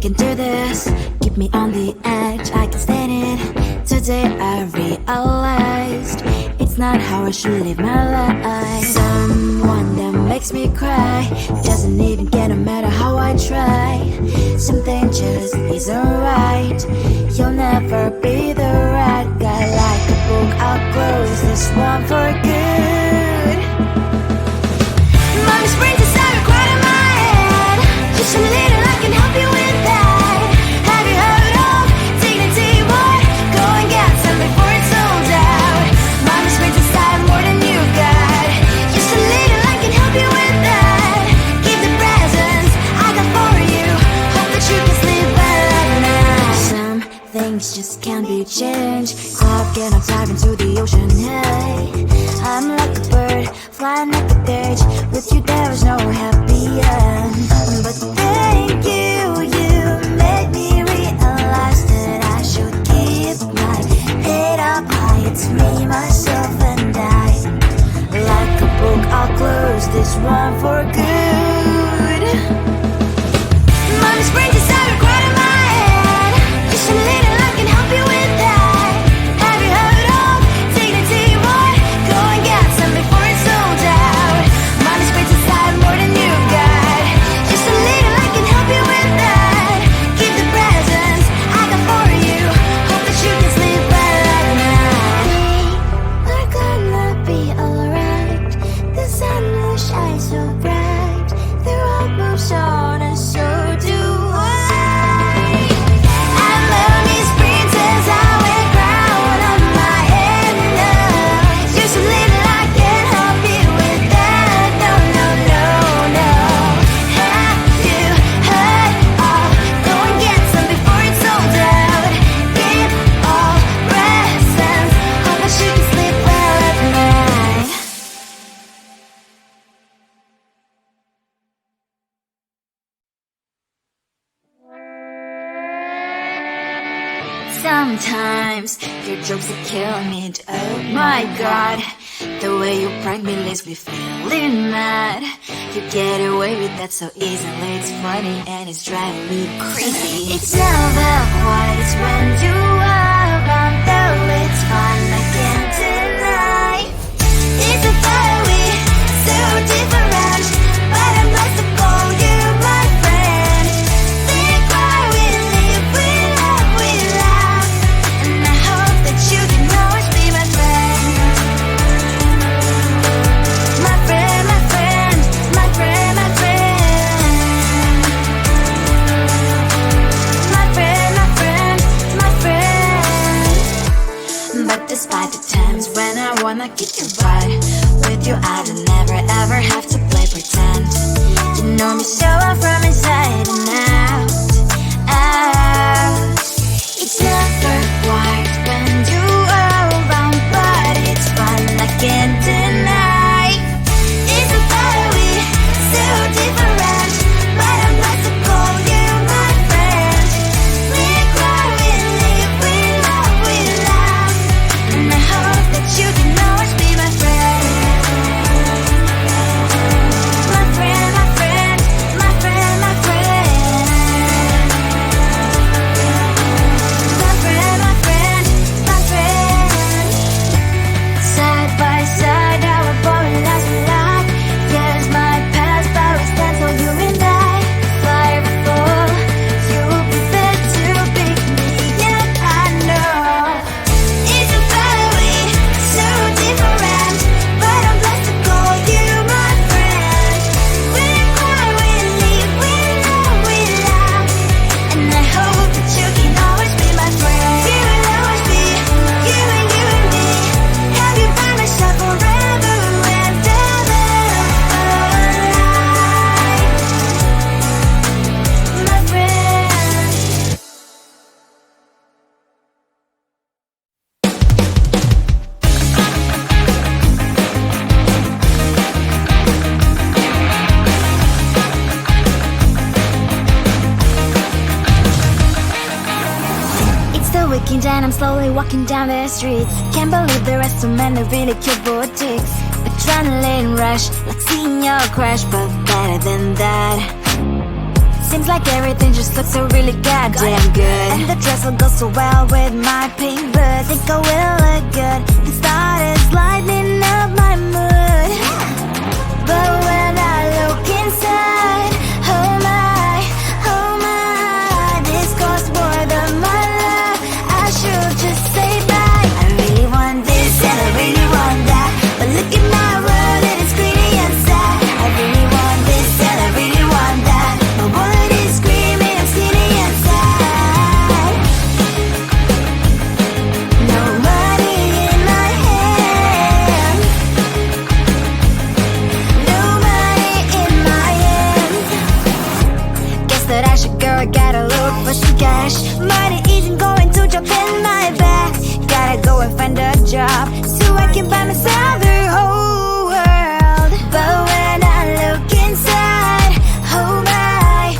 can do this. Keep me on the edge, I can stand it. Today I realized it's not how I should live my life. Someone that makes me cry doesn't even get no matter how I try. Something just isn't right. You'll never be the right guy. Like a book, I'll close this one for good. Mommy's brains is so quiet in my head. Just a little, I can help you with that. Have you heard of dignity, boy? Go and get some before it's sold out. Mommy's brains is tired more than you've got. Just a little, I can help you with that. Keep the presents I got for you. Hope that you can sleep well at night. Some things just can't be changed. I'll get on dive into the ocean, hey. I'm like a bird, flying like a cage. With you there is no happy end. But thank you, you made me realize that I should keep my head up high. It's me, myself and I. Like a book, I'll close this one for good. Mommy's brains is out quiet in my head. Just a little, I can help you with that. Have you heard of dignity, boy? Go and get some before it's sold out. Mommy's brains is tired more than you've got. Just a little, I can help you with that. Keep the presents I got for you. Hope that you can sleep well at night. We're gonna be alright. The sun will shine so bright. The road moves on and so do I. And lonely princess, I wear crown on my head now. Just a little, I can help you with that. No, no, no, no. Have you heard of? Go and get some before it's sold out. Keep all presents. Hope that you can sleep well at night. Sometimes your jokes that kill me. Oh my god, the way you prank me leaves me feeling mad. You get away with that so easily. It's funny and it's driving me crazy. It's never quiet, it's when you are around. Though it's fun, I can't deny. It's a fiery, so different, but I'm blessed to call you my friend. Think why we live, we love, we laugh, and I hope that you can always be my friend. My friend, my friend, my friend, my friend. My friend, my friend, my friend. But despite the times when I wanna kick your butt, with you I don't never ever have to play pretend. You know me so well from inside and out, out. It's never quiet when you are around, but it's fun, I can't deny. It's a fiery, so different, but I'm blessed to call you my friend. We cry, we live, we love, we laugh, and I hope that you can always be my friend. My friend, my friend, my friend, my friend. My friend, my friend, my friend. Side by side, our body lasts a lot. Years might pass, but we stand for you and I. Fire will fall, you'll be there to pick me up, I know. It's a fiery, so different, but I'm blessed to call you my friend. We cry, we live, we love, we laugh, and I hope that you can always be my friend. You will always be, you and me. Have you by my side forever and ever, my friend. It's the weekend and I'm slowly walking down the streets. Can't believe there are so many really cute boutiques. Adrenaline rush, like seeing your crush, but better than that. Seems like everything just looks so really goddamn good. And the dress will go so well with my pink boots. Think I will look good. The start is lighting up my mood. But when I look inside, oh my, this costs more than my love. I should just say bye. I really want this and I really want that, but look at my world and it's greedy and sad. I really want this and I really want that. My wallet is screaming, I'm skinny and sad. No money in my hand. No money in my hand. Guess that I should go, I gotta look for some cash. Money isn't going to drop in my bag. Gotta go and find a job so I can buy myself the whole world. But when I look inside, oh my,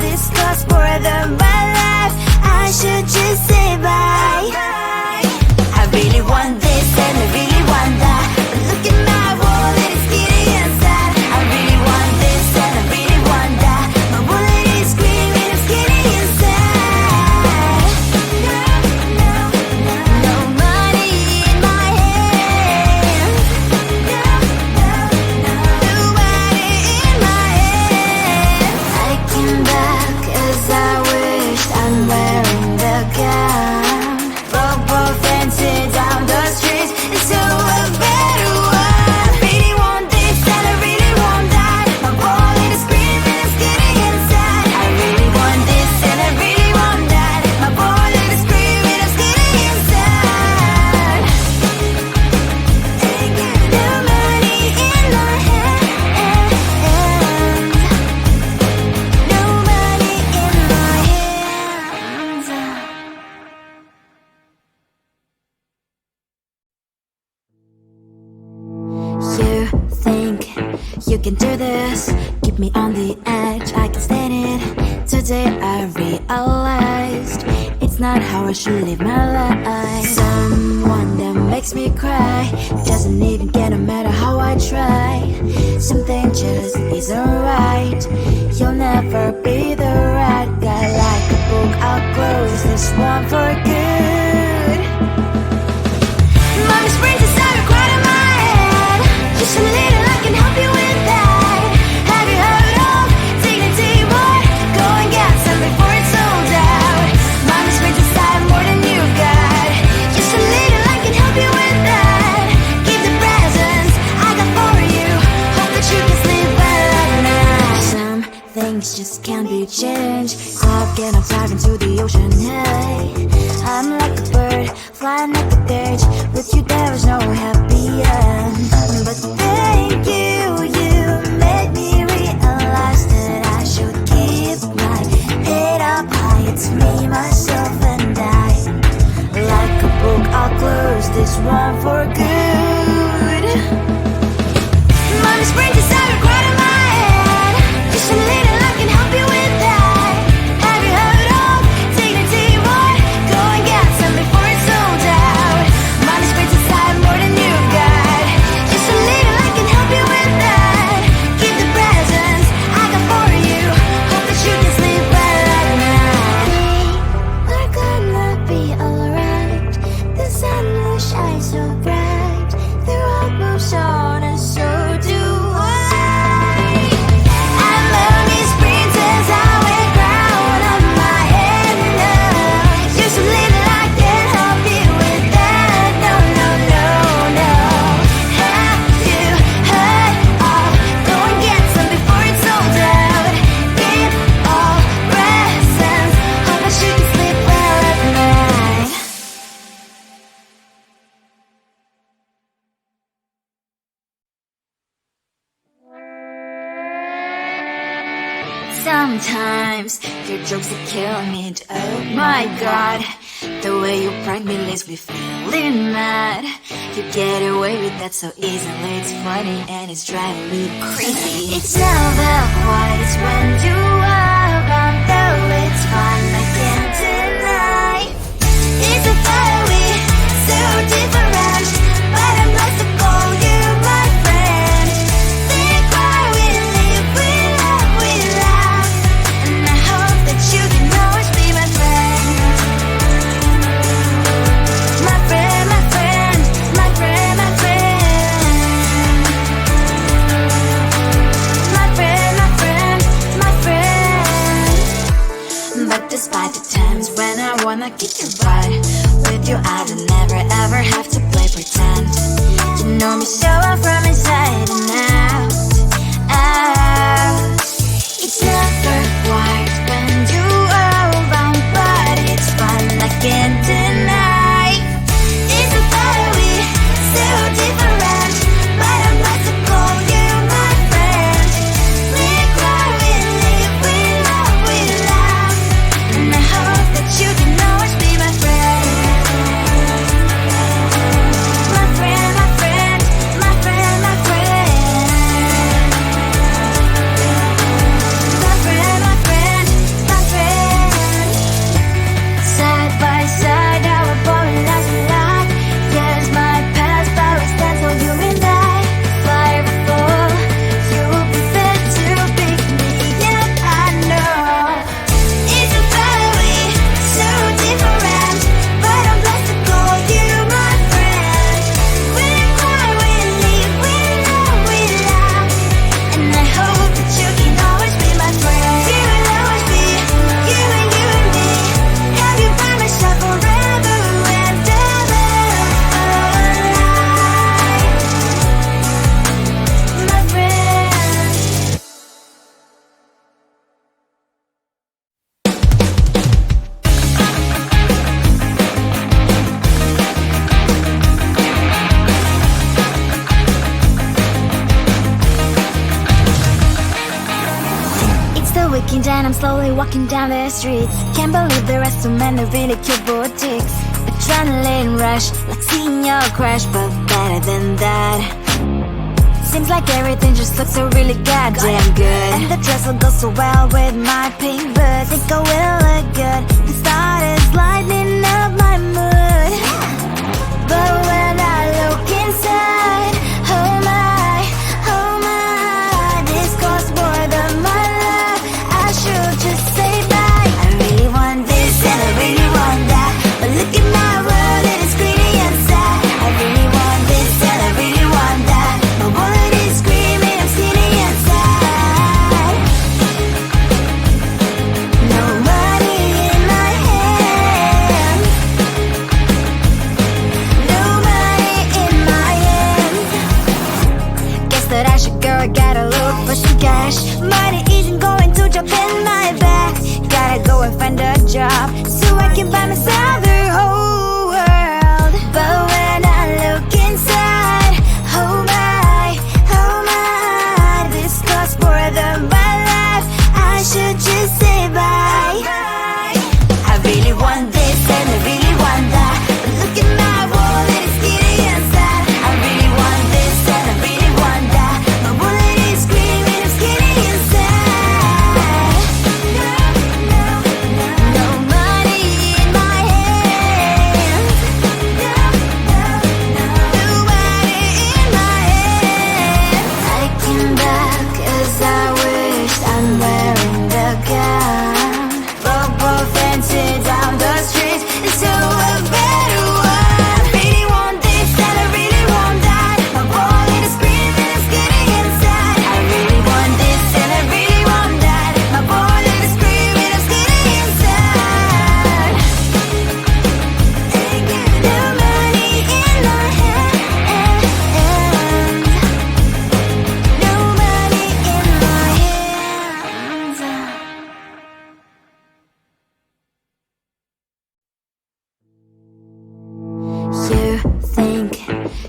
this costs more than my life. I should just say bye. I really want this and I really want that, but look at my wallet, it's skinny and sad. I really want this and I really want that. My wallet is screaming, I'm skinny and sad. No money in my hand. No money in my hand. I came back as I wished. I'm wearing the gown. Both dancing down the streets, it's so a better one. I really want this and I really want that. My wallet is screaming, I'm skinny and sad. I really want this and I really want that. My wallet is screaming, I'm skinny and sad. No money in my hand. No money in my hands. You think you can do this, keep me on the edge, I can stand it. Today I realized it's not how I should live my life. Someone that makes me cry doesn't even get no matter how I try. Something just isn't right. You'll never be the right guy. Like a book, I'll close this one for good. Mommy springs inside a quite in my head. Just a little, I can help you with that. Have you heard of dignity, boy? Go and get some before it's sold out. Mommy springs inside more than you've got. Just a little, I can help you with that. Keep the presents I got for you. Hope that you can sleep well at night. Some things just can't be changed. Stop getting dive into the ocean, hey. I'm like a bird, flying like a cage. With you there is no happy end. But thank you, you made me realize that I should keep my head up high. It's me, myself and I. Like a book, I'll close this one for good. Mommy springs inside a quite in my head. Just a little, I can help you with that. Have you heard of dignity, boy? Go and get some before it's sold out. Mommy springs inside more than you've got. Just a little, I can help you with that. Keep the presents I got for you. Hope that you can sleep well at night. We're gonna be alright. The sun will shine so bright. The road moves on and so do I. I'm only sprinters, I wear crown on my head now. Just a little, I can help you with that. No. Have you heard of? Go and get some before it's sold out. Keep all presents. Hope that you can sleep well at night. Sometimes your jokes that kill me. Oh my god, the way you prank me leaves me feeling mad. You get away with that so easily. It's funny and it's driving me crazy. It's never quiet, it's when you are around. Though it's fun, I can't deny. It's a fire we so different, but I'm lost to call you my friend. Think why we live, we love, we laugh. wanna kick your butt. With you I don't never ever have to play pretend. You know me so well from inside and out, out. It's never quiet when you are around, but it's fun, I can't deny. It's a better we, so different, but I'm blessed to call you my friend. We cry, we live, we love, we laugh, and I hope that you can always be my friend. My friend, my friend, my friend, my friend. My friend, my friend, my friend. Side by side, our body lies a lot. Yes, my past power stands for you and I. Fly before you will be there to pick me. Yeah, I know. It's a better way, so different, but I'm blessed to call you my friend. We cry, we live, we love, we laugh, and I hope that you can always be my friend. You will always be you and me. Have you by my side forever and ever. My friend. It's the weekend and I'm slowly walking down the streets. Can't believe there are so many really cute boutiques. Adrenaline rush, like seeing your crush, but better than that. Seems like everything just looks so really goddamn good, and the dress will go so well with my pink boots. Think I will look good, the start is lighting up my mood. But when I look inside, oh my, this costs more than my love. I should just say bye. I really want this and I really want that, but look at my world, it is greedy and sad. I really want this and I really want that, my wallet is screaming, I'm skinny and sad. No money in my hand, no money in my hand. Guess that I should go, I gotta look for some cash. Money isn't going to drop in my bag. Gotta go and find a job so I can buy myself the whole world. But when I look inside, oh my, this costs more than my life. I should just say bye. I really want this and I really want that, but look at my wallet, it's skinny and sad. I really want this and I really want that, my wallet is screaming, I'm skinny and sad. No money in my hand, no money in my hand. I came back 'cause I wish I'm wearing the gown. Bobo fancy down the street, it's so a better one. I really want this and I really want that, my wallet is screaming, it's getting inside. I really want this and I really want that, my wallet is screaming, it's getting inside. No money in my hand, no money in my hands. You think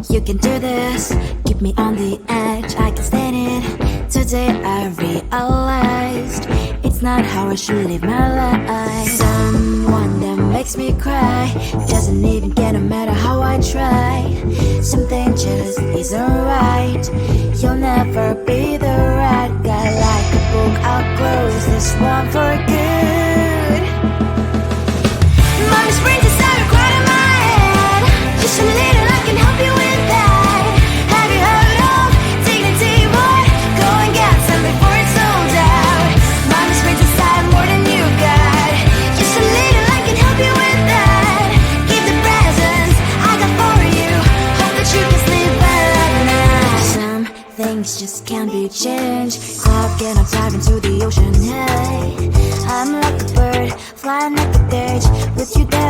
you can do this, keep me on the edge, I can stand it. Today I realized it's not how I should live my life. Someone that makes me cry doesn't even care no matter how I try. Something just isn't right, you'll never be the right guy. Like a book, I'll close this one for good. Mommy springs inside a cry in my head. Just a little, I can help you with that. Have you heard of dignity, boy? Go and get some before it's sold out. Mommy springs inside more than you got. Just a little, I can help you with that. Keep the presents I got for you. Hope that you can sleep well at night. Some things just can't be changed. Clock and I'm diving to the ocean. Hey, I'm like a bird flying at the cage with you there.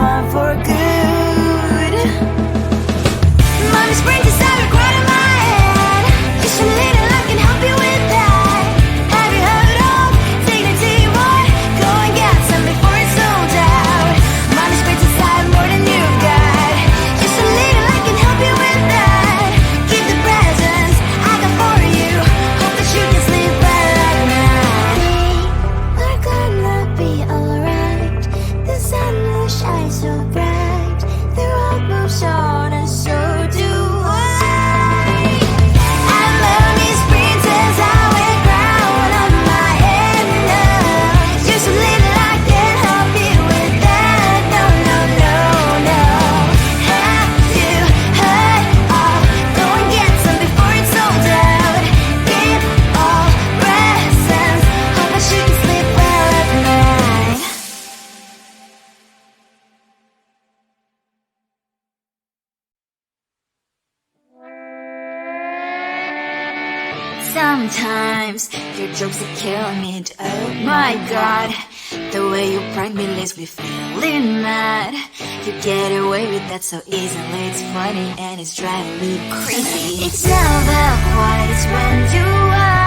gone for good. Mommy springs inside her quite in my head. Just a little I can help you with that. Have you heard of dignity, boy? Go and get some before it's sold out. Mommy springs inside more than you've got. Just a little I can help you with that. Keep the presents I got for you. Hope that you can sleep well at night. We're gonna be alright. The sun will shine so bright. The road moves on and so do I. I love these princess, I wear crown on my head now. Just a little I can help you with that. No, no, no, no. Have you heard of? Go and get some before it's sold out. Give all presents. Hope that you can sleep well at night. Sometimes your jokes are killing me. Oh my god, the way you prank me leaves me feeling mad. You get away with that so easily. It's funny and it's driving me crazy. It's never quite as when you are.